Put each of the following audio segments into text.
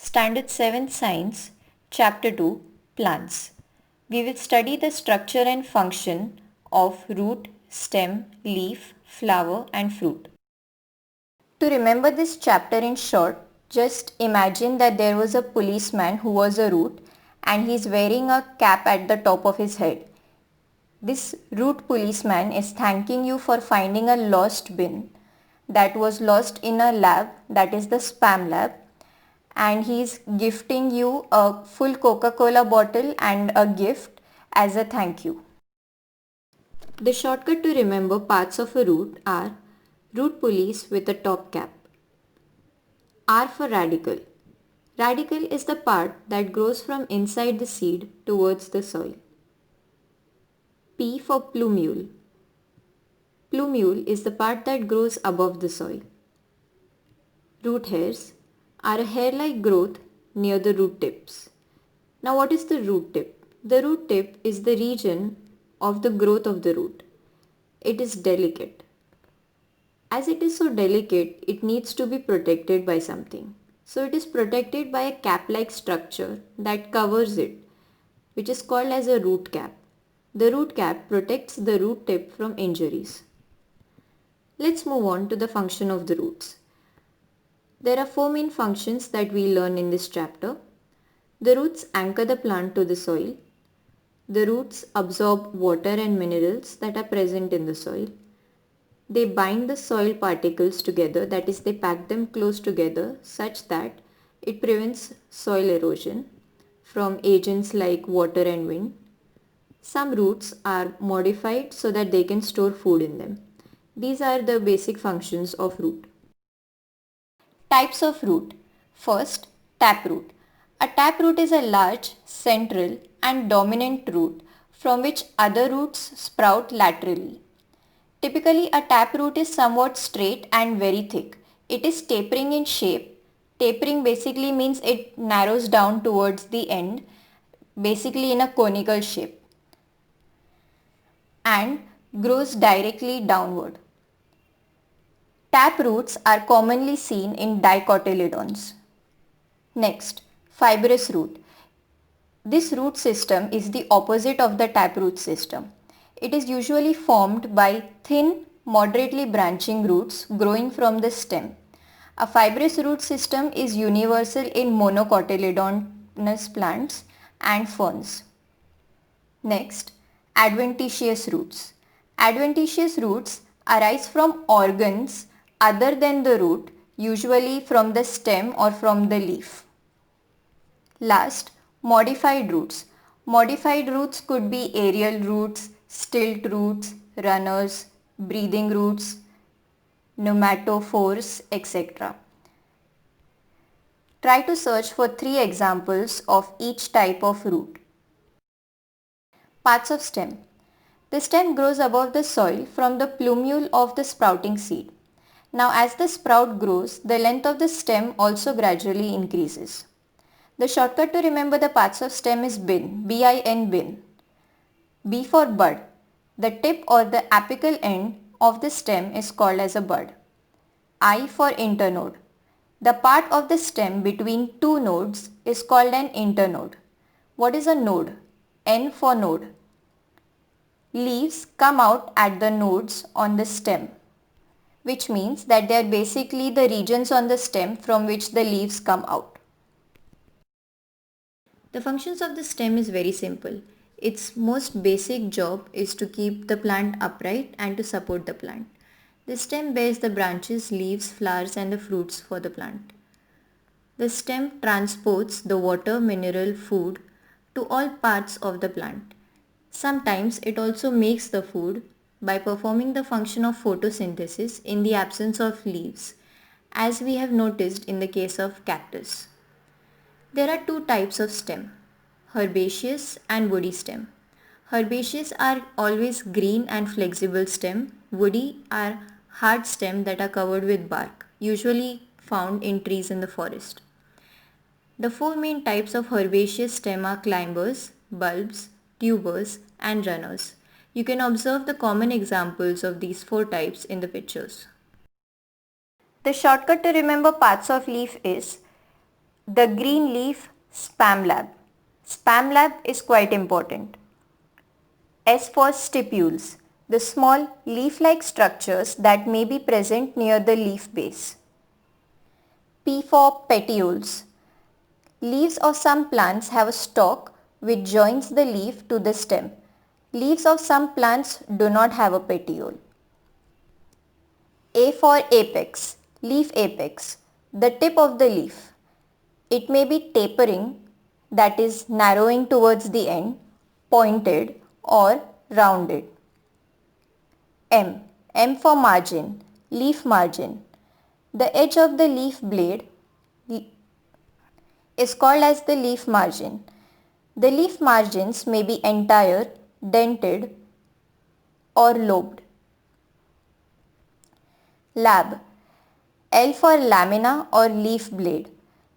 Standard 7 Science, Chapter 2, Plants. We will study the structure and function of root, stem, leaf, flower and fruit. To remember this chapter in short, just imagine that there was a policeman who was a root and he is wearing a cap at the top of his head. This root policeman is thanking you for finding a lost bin that was lost in a lab, that is the spam lab, and he is gifting you a full Coca-Cola bottle and a gift as a thank you. The shortcut to remember parts of a root are root police with a top cap. R for radicle. Radicle is the part that grows from inside the seed towards the soil. P for plumule. Plumule is the part that grows above the soil. Root hairs are a hair-like growth near the root tips. Now what is the root tip? The root tip is the region of the growth of the root. It is delicate. As it is so delicate, it needs to be protected by something. So it is protected by a cap-like structure that covers it, which is called as a root cap. The root cap protects the root tip from injuries. Let's move on to the function of the roots. There are four main functions that we learn in this chapter. The roots anchor the plant to the soil. The roots absorb water and minerals that are present in the soil. They bind the soil particles together, that is, they pack them close together such that it prevents soil erosion from agents like water and wind. Some roots are modified so that they can store food in them. These are the basic functions of root. Types of root. First, taproot. A taproot is a large, central and dominant root from which other roots sprout laterally. Typically, a taproot is somewhat straight and very thick. It is tapering in shape. Tapering basically means it narrows down towards the end, basically in a conical shape, and grows directly downward. Tap roots are commonly seen in dicotyledons. Next, fibrous root. This root system is the opposite of the taproot system. It is usually formed by thin, moderately branching roots growing from the stem. A fibrous root system is universal in monocotyledonous plants and ferns. Next, adventitious roots. Adventitious roots arise from organs other than the root, usually from the stem or from the leaf. Last, modified roots. Modified roots could be aerial roots, stilt roots, runners, breathing roots, pneumatophores, etc. Try to search for 3 examples of each type of root. Parts of stem. The stem grows above the soil from the plumule of the sprouting seed. Now as the sprout grows, the length of the stem also gradually increases. The shortcut to remember the parts of stem is bin, B-I-N, bin. B for bud. The tip or the apical end of the stem is called as a bud. I for internode. The part of the stem between two nodes is called an internode. What is a node? N for node. Leaves come out at the nodes on the stem, which means that they are basically the regions on the stem from which the leaves come out. The functions of the stem is very simple. Its most basic job is to keep the plant upright and to support the plant. The stem bears the branches, leaves, flowers and the fruits for the plant. The stem transports the water, mineral, food to all parts of the plant. Sometimes it also makes the food by performing the function of photosynthesis in the absence of leaves, as we have noticed in the case of cactus. There are 2 types of stem, herbaceous and woody stem. Herbaceous are always green and flexible stem. Woody are hard stem that are covered with bark, usually found in trees in the forest. The 4 main types of herbaceous stem are climbers, bulbs, tubers and runners. You can observe the common examples of these 4 types in the pictures. The shortcut to remember parts of leaf is The green leaf spam lab. Spam lab is quite important. S for stipules, the small leaf-like structures that may be present near the leaf base. P for petioles. Leaves of some plants have a stalk which joins the leaf to the stem. Leaves of some plants do not have a petiole. A for apex, leaf apex, the tip of the leaf. It may be tapering, that is narrowing towards the end, pointed or rounded. M for margin, leaf margin. The edge of the leaf blade is called as the leaf margin. The leaf margins may be entire, dented or lobed. Lab. L for lamina or leaf blade.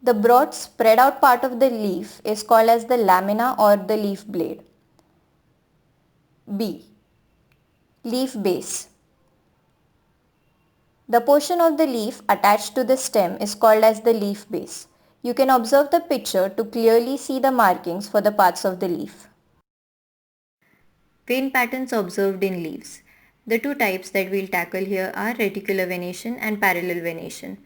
The broad spread out part of the leaf is called as the lamina or the leaf blade. B. Leaf base. The portion of the leaf attached to the stem is called as the leaf base. You can observe the picture to clearly see the markings for the parts of the leaf. Vein patterns observed in leaves. The two types that we'll tackle here are reticular venation and parallel venation.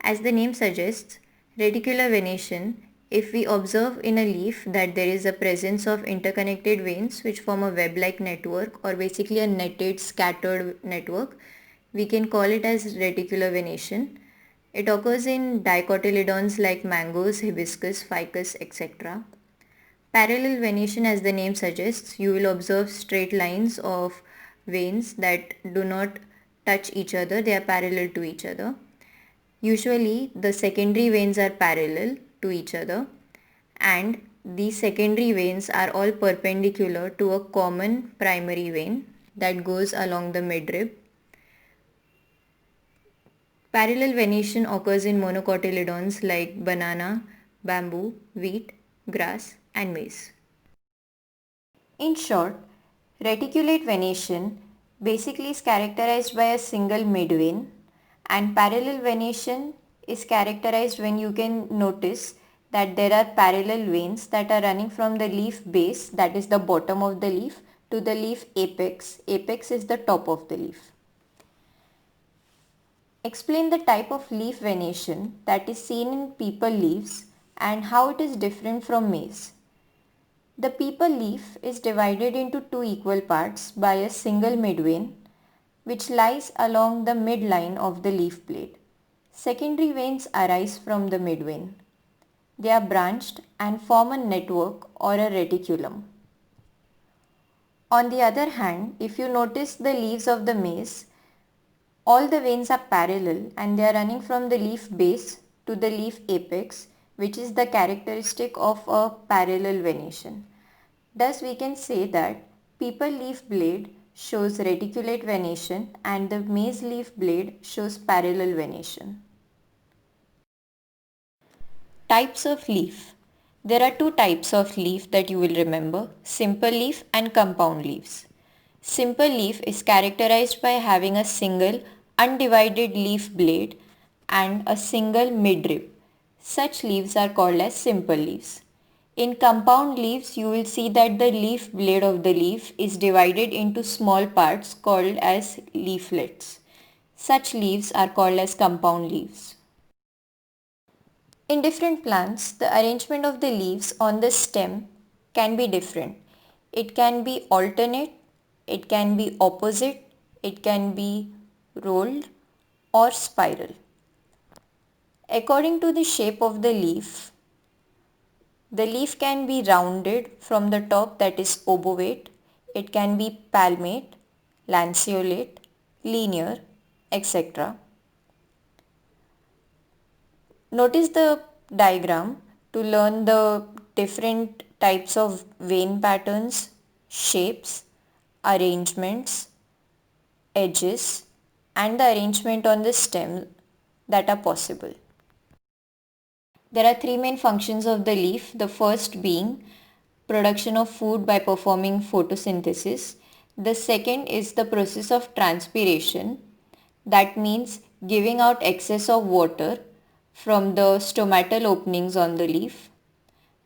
As the name suggests, reticular venation, if we observe in a leaf that there is a presence of interconnected veins which form a web-like network or basically a netted scattered network, we can call it as reticular venation. It occurs in dicotyledons like mangoes, hibiscus, ficus, etc. Parallel venation, as the name suggests, you will observe straight lines of veins that do not touch each other, they are parallel to each other. Usually the secondary veins are parallel to each other and these secondary veins are all perpendicular to a common primary vein that goes along the midrib. Parallel venation occurs in monocotyledons like banana, bamboo, wheat, grass and maize. In short, reticulate venation basically is characterized by a single midvein and parallel venation is characterized when you can notice that there are parallel veins that are running from the leaf base, that is the bottom of the leaf, to the leaf apex. Apex is the top of the leaf. Explain the type of leaf venation that is seen in peepal leaves and how it is different from maize. The peepal leaf is divided into two equal parts by a single midvein which lies along the midline of the leaf blade. Secondary veins arise from the midvein. They are branched and form a network or a reticulum. On the other hand, if you notice the leaves of the maize, all the veins are parallel and they are running from the leaf base to the leaf apex, which is the characteristic of a parallel venation. Thus we can say that peepal leaf blade shows reticulate venation and the maize leaf blade shows parallel venation. Types of leaf. There are two types of leaf that you will remember, simple leaf and compound leaves. Simple leaf is characterized by having a single undivided leaf blade and a single midrib. Such leaves are called as simple leaves. In compound leaves, you will see that the leaf blade of the leaf is divided into small parts called as leaflets. Such leaves are called as compound leaves. In different plants, the arrangement of the leaves on the stem can be different. It can be alternate, it can be opposite, it can be rolled or spiral. According to the shape of the leaf can be rounded from the top, that is obovate, it can be palmate, lanceolate, linear, etc. Notice the diagram to learn the different types of vein patterns, shapes, arrangements, edges and the arrangement on the stem that are possible. There are three main functions of the leaf, the first being production of food by performing photosynthesis. The second is the process of transpiration, that means giving out excess of water from the stomatal openings on the leaf.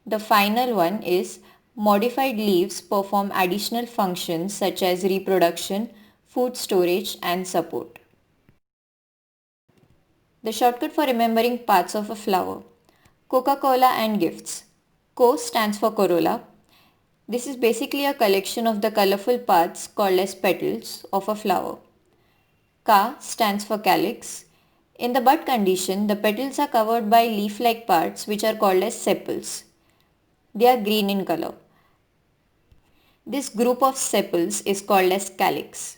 The final one is modified leaves perform additional functions such as reproduction, food storage and support. The shortcut for remembering parts of a flower. Coca-Cola and gifts. Co stands for corolla. This is basically a collection of the colorful parts called as petals of a flower. Ca stands for calyx. In the bud condition, the petals are covered by leaf-like parts which are called as sepals. They are green in color. This group of sepals is called as calyx.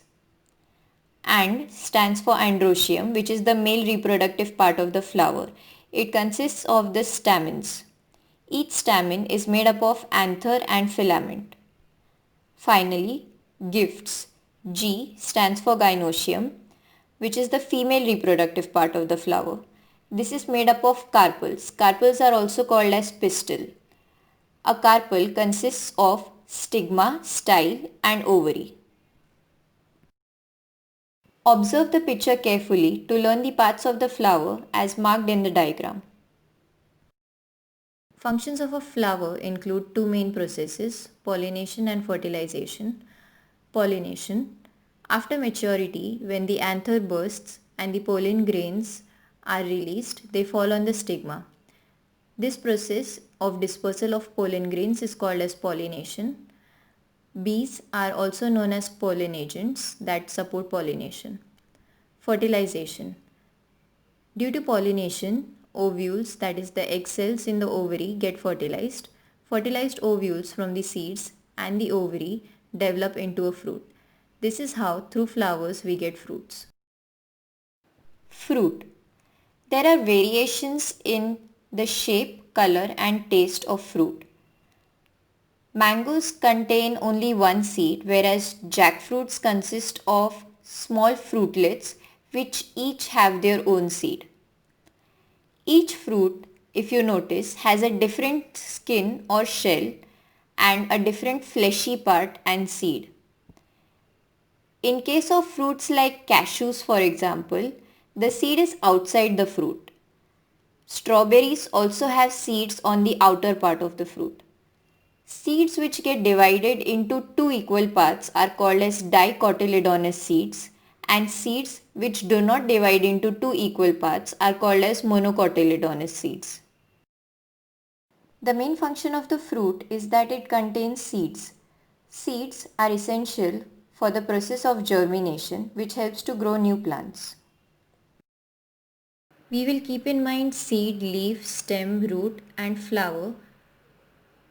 And stands for androecium, which is the male reproductive part of the flower. It consists of the stamens. Each stamen is made up of anther and filament. Finally, gifts. G stands for gynoecium, which is the female reproductive part of the flower. This is made up of carpels. Carpels are also called as pistil. A carpel consists of stigma, style and ovary. Observe the picture carefully to learn the parts of the flower as marked in the diagram. Functions of a flower include two main processes, pollination and fertilization. Pollination. After maturity, when the anther bursts and the pollen grains are released, they fall on the stigma. This process of dispersal of pollen grains is called as pollination. Bees are also known as pollen agents that support pollination. Fertilization. Due to pollination, ovules, that is the egg cells in the ovary, get fertilized. Fertilized ovules from the seeds and the ovary develop into a fruit. This is how through flowers we get fruits. Fruit. There are variations in the shape, color and taste of fruit. Mangoes contain only one seed, whereas jackfruits consist of small fruitlets which each have their own seed. Each fruit, if you notice, has a different skin or shell and a different fleshy part and seed. In case of fruits like cashews, for example, the seed is outside the fruit. Strawberries also have seeds on the outer part of the fruit. Seeds which get divided into two equal parts are called as dicotyledonous seeds, and seeds which do not divide into two equal parts are called as monocotyledonous seeds. The main function of the fruit is that it contains seeds. Seeds are essential for the process of germination, which helps to grow new plants. We will keep in mind seed, leaf, stem, root and flower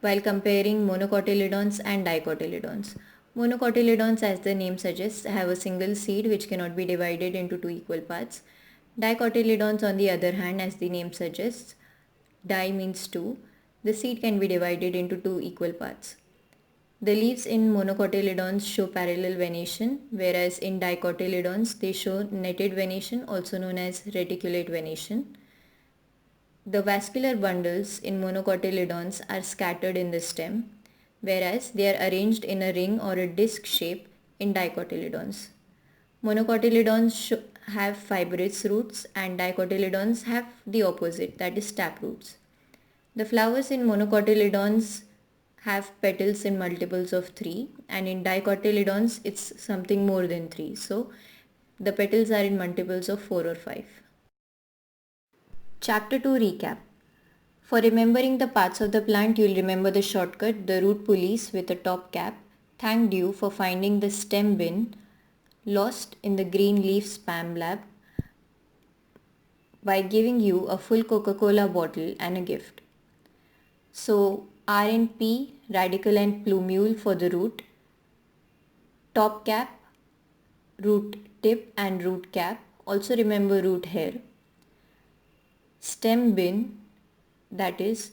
while comparing monocotyledons and dicotyledons. Monocotyledons, as the name suggests, have a single seed which cannot be divided into two equal parts. Dicotyledons, on the other hand, as the name suggests, di means two, the seed can be divided into two equal parts. The leaves in monocotyledons show parallel venation, whereas in dicotyledons they show netted venation, also known as reticulate venation. The vascular bundles in monocotyledons are scattered in the stem, whereas they are arranged in a ring or a disc shape in dicotyledons. Monocotyledons have fibrous roots and dicotyledons have the opposite, that is taproots. The flowers in monocotyledons have petals in multiples of 3 and in dicotyledons it's something more than 3. So the petals are in multiples of 4 or 5. Chapter 2 Recap. For remembering the parts of the plant, you'll remember the shortcut, the root pulleys with a top cap, thanked you for finding the stem bin, lost in the green leaf spam lab by giving you a full Coca-Cola bottle and a gift. So R and P, radicle and plumule for the root, top cap, root tip and root cap. Also remember root hair. Stem bin, that is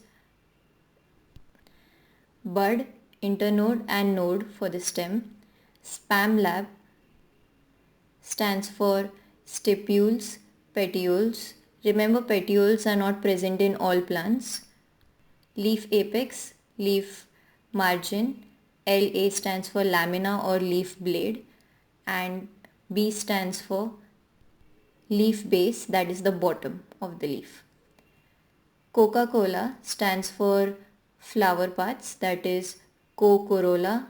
bud, internode and node for the stem. Spam lab stands for stipules, petioles. Remember petioles are not present in all plants. Leaf apex, leaf margin. LA stands for lamina or leaf blade, and B stands for leaf base, that is the bottom of the leaf. Coca-Cola stands for flower parts, that is co-corolla,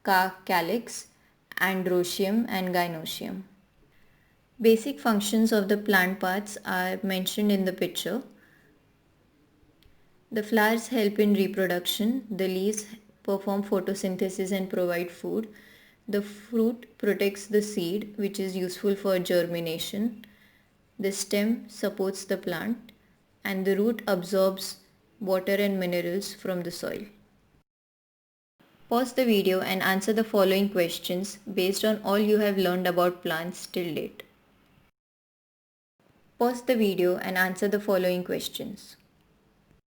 ca-calyx, androecium and gynoecium. Basic functions of the plant parts are mentioned in the picture. The flowers help in reproduction, the leaves perform photosynthesis and provide food, the fruit protects the seed which is useful for germination, the stem supports the plant, and the root absorbs water and minerals from the soil. Pause the video and answer the following questions based on all you have learned about plants till date. Pause the video and answer the following questions.